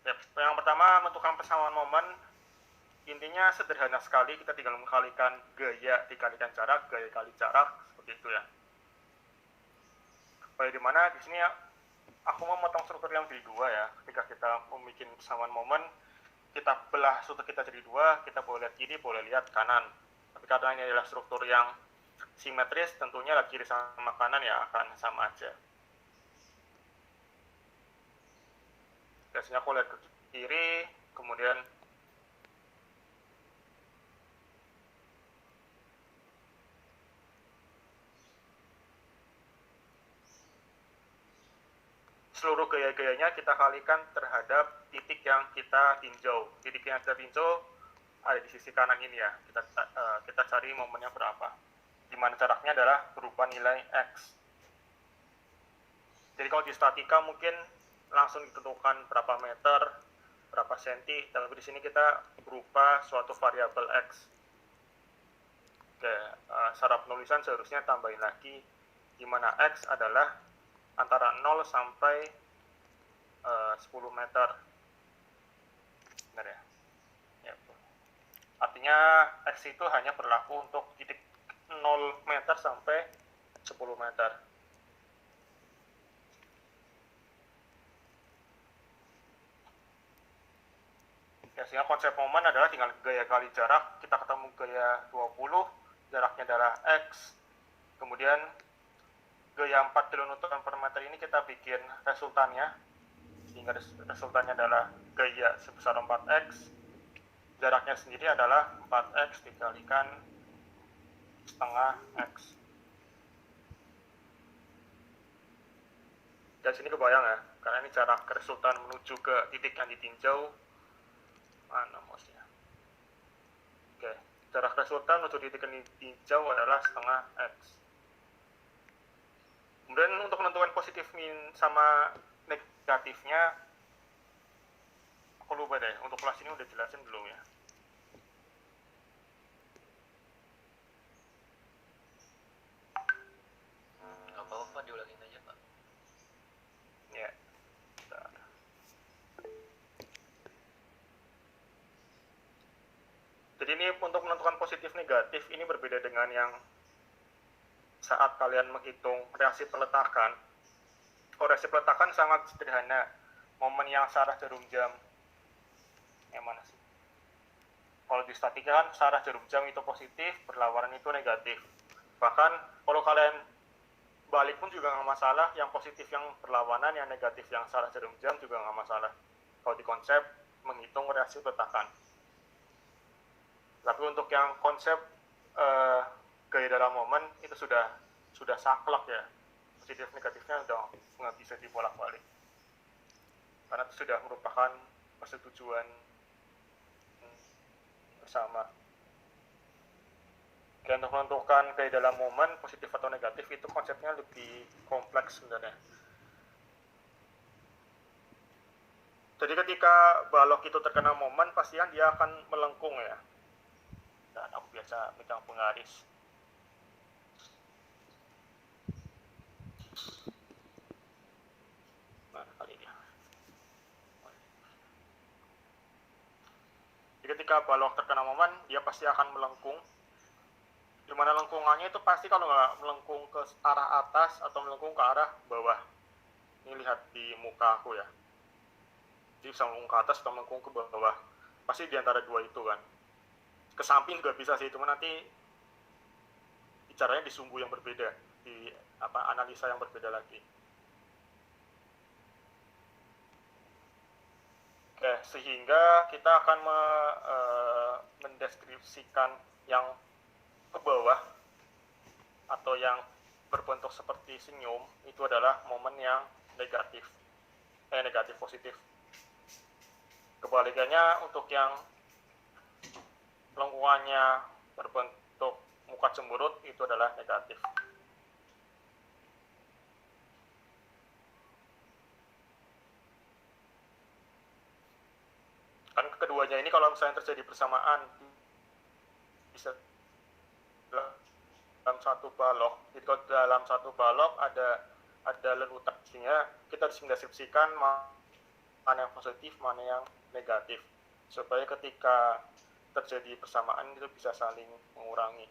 Yang pertama, menentukan persamaan momen. Intinya sederhana sekali, kita tinggal mengkalikan gaya dikalikan jarak, gaya kali jarak, seperti itu ya. Baik, dimana di sini aku mau memotong struktur yang jadi dua ya. Ketika kita membuat persamaan momen, kita belah struktur kita jadi dua, kita boleh lihat kiri, boleh lihat kanan. Tapi karena ini adalah struktur yang simetris, tentunya kiri sama kanan ya akan sama aja. Biasanya aku lihat ke kiri, kemudian seluruh gaya-gayanya kita kalikan terhadap titik yang kita tinjau. Titik yang kita tinjau ada di sisi kanan ini ya. Kita cari momennya berapa. Dimana jaraknya adalah berupa nilai X. Jadi kalau di statika mungkin langsung ditentukan berapa meter, berapa senti, tapi di sini kita berupa suatu variabel X. Oke, secara penulisan seharusnya tambahin lagi, di mana X adalah antara 0 sampai 10 meter. Benar ya? Ya. Artinya X itu hanya berlaku untuk titik 0 meter sampai 10 meter. Ya, sehingga konsep momen adalah tinggal gaya kali jarak, kita ketemu gaya 20, jaraknya adalah X, kemudian gaya 4 kN per meter ini kita bikin resultannya, sehingga resultannya adalah gaya sebesar 4X, jaraknya sendiri adalah 4X dikalikan setengah X. Dan sini kebayang ya, karena ini jarak resultan menuju ke titik yang ditinjau. Mana mouse-nya? Oke, jarak resultan menuju titik yang ditinjau adalah setengah X. Kemudian untuk menentukan positif min sama negatifnya, aku lupa deh, untuk kelas ini udah jelasin belum ya? Nggak apa-apa, diulangin aja Pak. Ya. Jadi ini untuk menentukan positif negatif ini berbeda dengan yang saat kalian menghitung reaksi peletakan. Kalau reaksi peletakan sangat sederhana, momen yang searah jarum jam. Yang mana sih? Kalau di statika kan searah jarum jam itu positif, berlawanan itu negatif. Bahkan kalau kalian balik pun juga nggak masalah, yang positif yang berlawanan, yang negatif yang searah jarum jam juga nggak masalah. Kalau di konsep menghitung reaksi peletakan. Tapi untuk yang konsep gaya dalam momen itu sudah saklek ya, positif negatifnya udah nggak bisa dibolak-balik karena itu sudah merupakan persetujuan bersama. Dan untuk menentukan gaya dalam momen positif atau negatif itu konsepnya lebih kompleks sebenarnya. Jadi ketika balok itu terkena momen pastinya dia akan melengkung ya. Dan aku biasa megang penggaris. Mana kali dia? Jadi ketika balok terkena momen, dia pasti akan melengkung. Dimana lengkungannya itu pasti kalau nggak melengkung ke arah atas atau melengkung ke arah bawah. Ini lihat di muka aku ya. Jadi bisa melengkung ke atas atau melengkung ke bawah. Pasti di antara dua itu kan. Ke samping juga bisa sih, cuma nanti caranya di sumbu yang berbeda, di analisa yang berbeda lagi. Oke, sehingga kita akan mendeskripsikan yang ke bawah atau yang berbentuk seperti senyum itu adalah momen yang negatif positif. Kebalikannya untuk yang lengkungannya berbentuk muka cemberut itu adalah negatif. Kan keduanya ini kalau misalnya terjadi bersamaan bisa dalam satu balok. Jadi kalau dalam satu balok ada lelutan, sehingga kita harus mendeskripsikan mana yang positif, mana yang negatif, supaya ketika terjadi persamaan itu bisa saling mengurangi.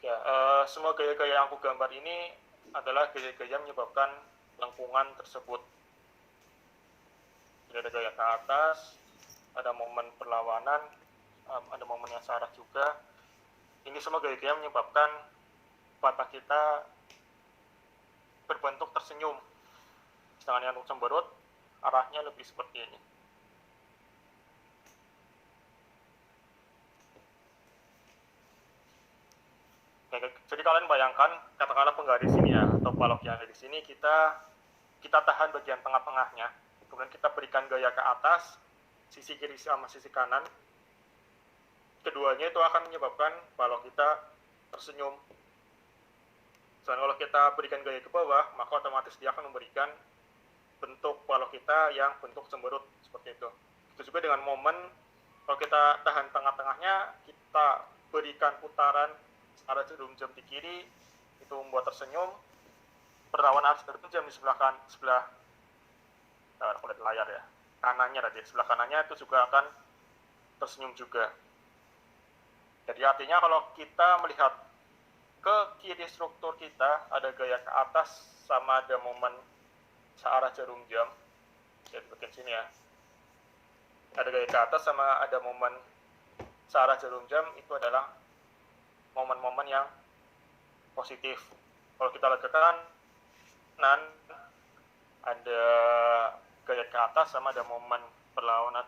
Ya, semua gaya-gaya yang aku gambar ini adalah gaya-gaya yang menyebabkan lengkungan tersebut. Jadi ada gaya ke atas, ada momen perlawanan, ada momen yang searah juga. Ini semua gaya-gaya menyebabkan mata kita berbentuk tersenyum. Sedangkan yang cemberut, arahnya lebih seperti ini. Jadi kalian bayangkan, katakanlah penggaris ini ya, atau balok yang ada di sini, kita tahan bagian tengah-tengahnya, kemudian kita berikan gaya ke atas, sisi kiri sama sisi kanan. Keduanya itu akan menyebabkan balok kita tersenyum. Dan kalau kita berikan gaya ke bawah, maka otomatis dia akan memberikan bentuk balok kita yang bentuk cemberut seperti itu. Itu juga dengan momen, kalau kita tahan tengah-tengahnya, kita berikan putaran arah jarum jam di kiri, itu membuat tersenyum. Berlawan arah jarum jam di sebelah aku lihat layar ya, kanannya tadi, sebelah kanannya itu juga akan tersenyum juga. Jadi artinya kalau kita melihat ke kiri struktur kita, ada gaya ke atas sama ada momen searah jarum jam. Jadi bagian sini ya, ada gaya ke atas sama ada momen searah jarum jam, itu adalah momen-momen yang positif. Kalau kita lihat ke kanan, ada gaya ke atas sama ada momen perlawanan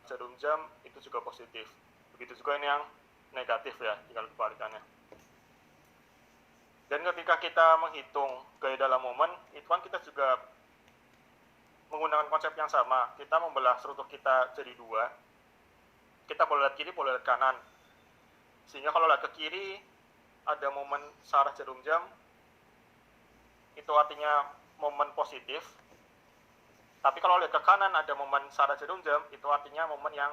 jarum jam, itu juga positif. Begitu juga ini yang negatif ya, tinggal kebalikannya. Dan ketika kita menghitung gaya dalam momen, itu kan kita juga menggunakan konsep yang sama. Kita membelah struktur kita jadi dua. Kita boleh lihat kiri, boleh lihat kanan. Sehingga kalau lihat ke kiri, ada momen searah jarum jam, itu artinya momen positif. Tapi kalau lihat ke kanan, ada momen searah jarum jam, itu artinya momen yang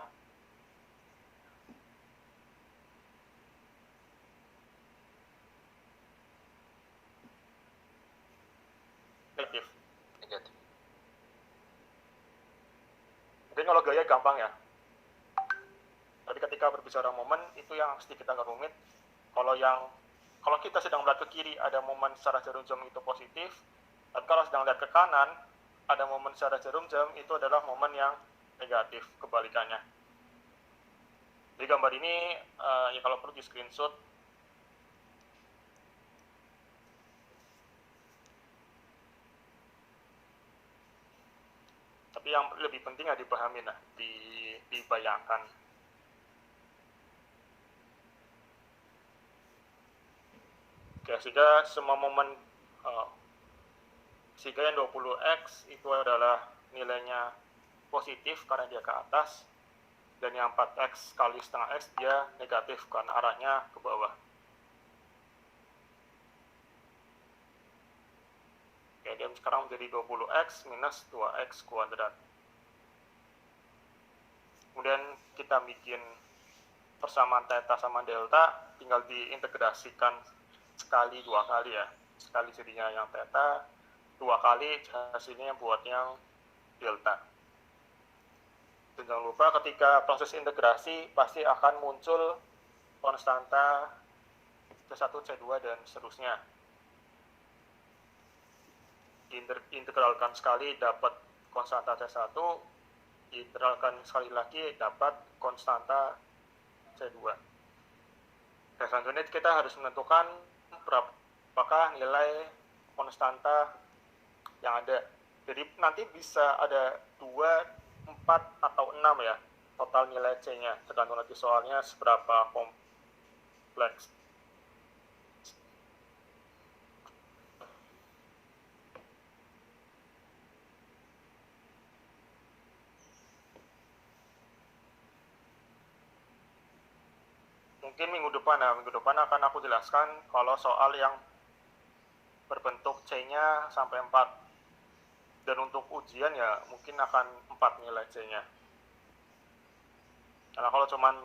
negatif. Jadi kalau gaya gampang ya. Tapi ketika berbicara momen, itu yang sedikit agak rumit. Kalau kita sedang melihat ke kiri, ada momen searah jarum jam itu positif. Tapi kalau sedang lihat ke kanan, ada momen searah jarum jam, itu adalah momen yang negatif, kebalikannya. Jadi gambar ini, ya kalau perlu di screenshot. Tapi yang lebih penting ya dipahami, dibayangkan. Ya, sehingga semua momen sehingga yang 20x itu adalah nilainya positif karena dia ke atas, dan yang 4x kali setengah x dia negatif karena arahnya ke bawah. Oke, dia sekarang menjadi 20x minus 2x kuadrat. Kemudian kita bikin persamaan theta sama delta, tinggal diintegrasikan sekali dua kali ya, sekali jadinya yang theta, dua kali hasilnya buat yang delta. Dan jangan lupa ketika proses integrasi pasti akan muncul konstanta C1, C2 dan seterusnya. Diintegralkan sekali dapat konstanta C1, diintegralkan sekali lagi dapat konstanta C2. Dan selanjutnya kita harus menentukan berapakah nilai konstanta yang ada. Jadi nanti bisa ada 2, 4, atau 6 ya total nilai C-nya, tergantung nanti soalnya seberapa kompleks. Mungkin minggu depan akan aku jelaskan kalau soal yang berbentuk C-nya sampai 4. Dan untuk ujian ya mungkin akan 4 nilai C-nya. Karena kalau cuman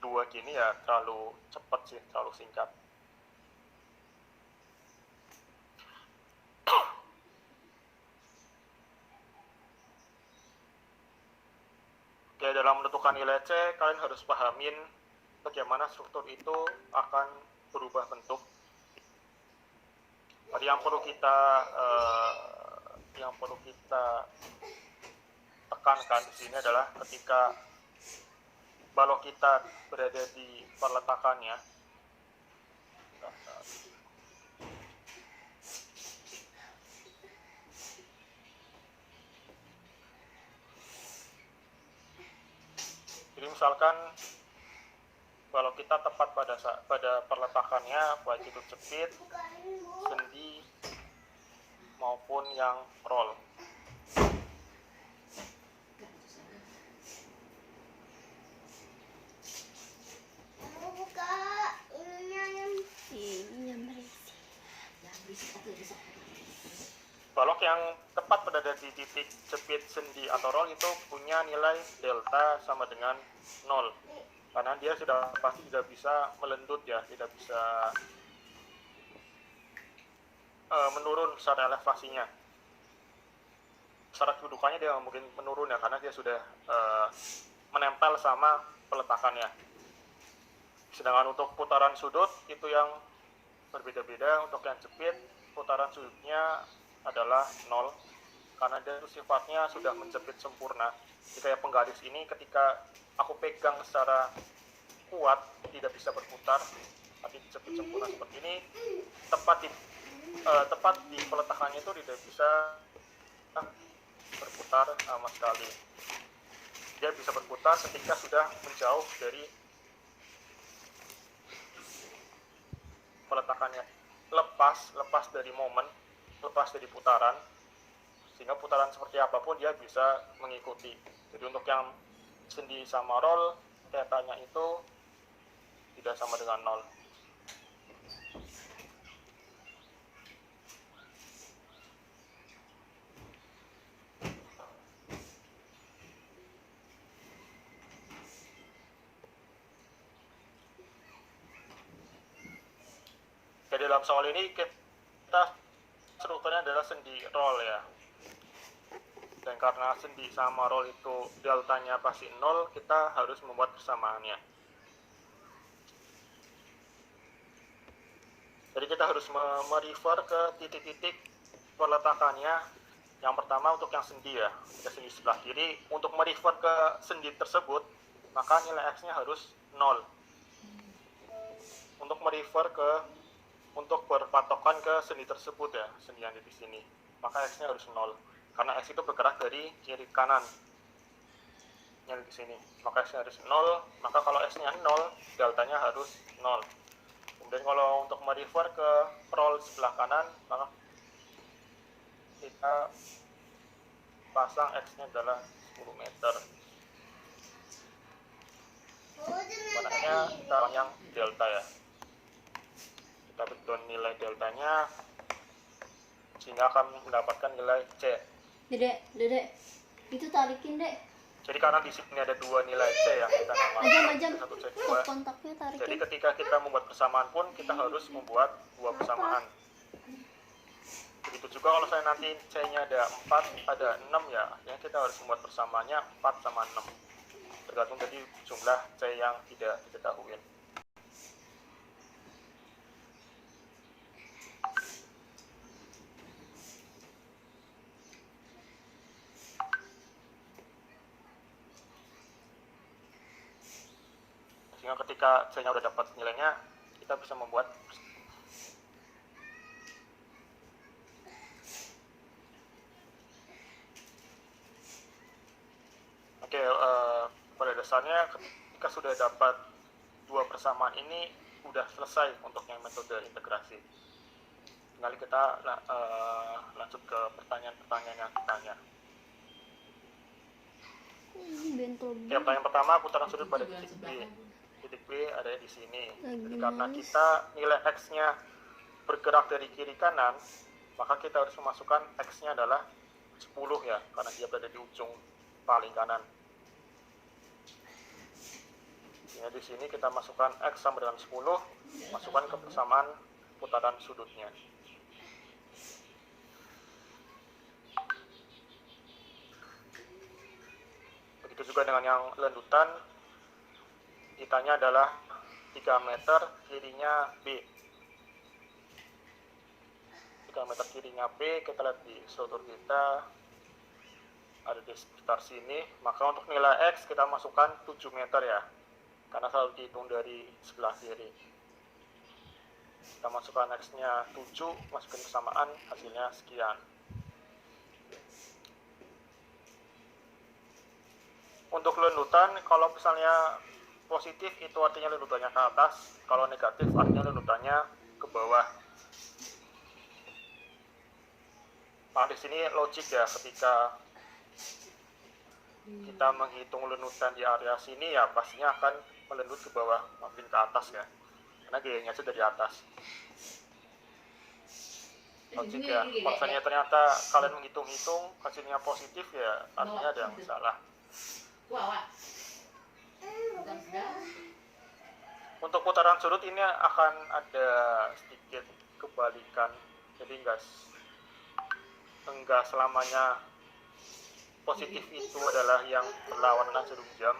2 gini ya terlalu cepat sih, terlalu singkat. Oke, dalam menentukan nilai C, kalian harus pahamin bagaimana struktur itu akan berubah bentuk. Jadi yang perlu kita tekankan di sini adalah ketika balok kita berada di perletakannya, jadi misalkan balok kita tepat pada perletakannya, baik itu jepit, sendi maupun yang roll. Balok yang tepat berada di titik jepit, sendi, atau roll itu punya nilai delta sama dengan 0. Karena dia sudah pasti tidak bisa melendut ya, tidak bisa menurun secara elevasinya. Secara kedudukannya dia mungkin menurun ya, karena dia sudah menempel sama peletakannya. Sedangkan untuk putaran sudut itu yang berbeda-beda. Untuk yang jepit, putaran sudutnya adalah 0 karena dia sifatnya sudah menjepit sempurna. Jadi kayak penggaris ini ketika aku pegang secara kuat tidak bisa berputar, tapi dijepit sempurna seperti ini, tepat di peletakannya itu tidak bisa berputar sama sekali. Dia bisa berputar ketika sudah menjauh dari peletakannya, lepas dari momen, lepas dari putaran, sehingga putaran seperti apapun dia bisa mengikuti. Jadi untuk yang sendi sama roll, deltanya itu tidak sama dengan 0. Jadi dalam soal ini kita strukturnya adalah sendi roll ya. Dan karena sendi sama roll itu deltanya pasti 0, kita harus membuat persamaannya. Jadi kita harus merefer ke titik-titik peletakannya. Yang pertama untuk yang sendi ya, kita sendi sebelah kiri. Untuk merefer ke sendi tersebut, maka nilai X-nya harus 0. Untuk berpatokan ke sendi tersebut ya, sendi yang di sini, maka X-nya harus 0. Karena X itu bergerak dari kiri ke kanan. Yang di sini, maka X-nya harus 0. Maka kalau X-nya 0, deltanya harus 0. Kemudian kalau untuk merefer ke roll sebelah kanan, maka kita pasang X-nya adalah 10 meter. Mananya kita yang delta ya. Kita bentuk nilai deltanya sehingga akan mendapatkan nilai C. Dedek, itu tarikin dek. Jadi karena di sini ada 2 nilai C yang kita namakan, 1 C 2. Kontaknya tarikin. Jadi ketika kita membuat persamaan pun kita harus membuat 2 persamaan. Begitu juga kalau saya nanti C-nya ada 4, ada 6 ya, kita harus membuat persamaannya 4 sama 6. Tergantung dari jumlah C yang tidak diketahui. Sehingga ketika C-nya udah dapat nilainya, kita bisa membuat pada dasarnya ketika sudah dapat 2 persamaan ini udah selesai untuk yang metode integrasi. Tinggal kita lanjut ke pertanyaan-pertanyaan yang ditanya. Ya, pertanyaan pertama, putaran sudut pada titik B. Titik B ada di sini. Jadi karena kita nilai X-nya bergerak dari kiri kanan, maka kita harus memasukkan X-nya adalah 10 ya, karena dia berada di ujung paling kanan. di sini kita masukkan X sama dengan 10, masukkan ke persamaan putaran sudutnya. Begitu juga dengan yang lanjutan, ditanya adalah 3 meter kirinya B. 3 meter kirinya B, kita lihat di struktur kita ada di sekitar sini. Maka untuk nilai X kita masukkan 7 meter ya, karena selalu dihitung dari sebelah kiri. Kita masukkan X-nya 7, masukin persamaan, hasilnya sekian. Untuk lanjutan, kalau misalnya positif itu artinya lanjutannya ke atas, kalau negatif artinya lanjutannya ke bawah. Nah, di sini logik ya, ketika kita menghitung lenutan di area sini ya pastinya akan melenut ke bawah makin ke atas ya, karena gayanya itu dari atas. Logik ya, kalau misalnya ternyata kalian menghitung-hitung hasilnya positif ya artinya ada yang salah. Untuk putaran sudut ini akan ada sedikit kebalikan, jadi enggak selamanya positif itu adalah yang berlawanan jarum jam.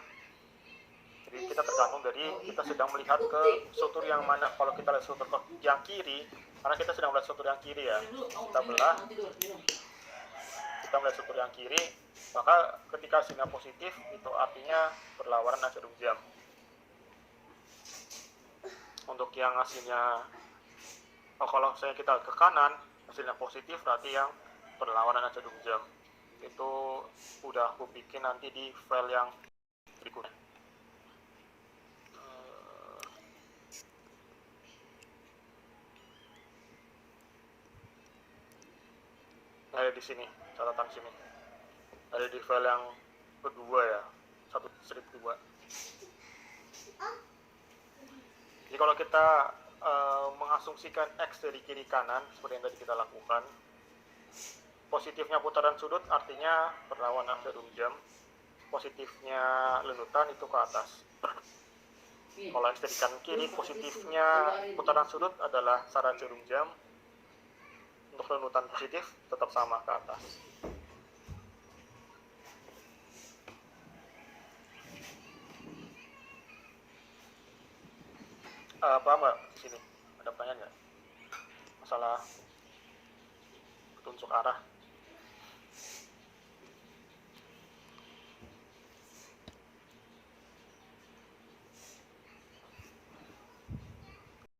Jadi kita tergantung dari kita sedang melihat ke struktur yang mana. Kalau kita lihat struktur yang kiri, karena kita sedang melihat struktur yang kiri ya, kita belah, kita melihat struktur yang kiri, maka ketika hasilnya positif itu artinya berlawanan jarum jam. Untuk yang hasilnya, kalau saya kita ke kanan hasilnya positif berarti yang berlawanan jarum jam. Itu udah aku bikin nanti di file yang berikutnya. Ada di sini, catatan sini. Ada di file yang kedua ya, 1/2. Jadi kalau kita mengasumsikan X dari kiri kanan seperti yang tadi kita lakukan, positifnya putaran sudut artinya berlawanan jarum jam, positifnya lenutan itu ke atas. Kalau X dari kanan kiri, positifnya putaran sudut adalah searah jarum jam, untuk lenutan positif tetap sama ke atas. Paham nggak di sini? Ada pertanyaan nggak? Masalah petunjuk arah.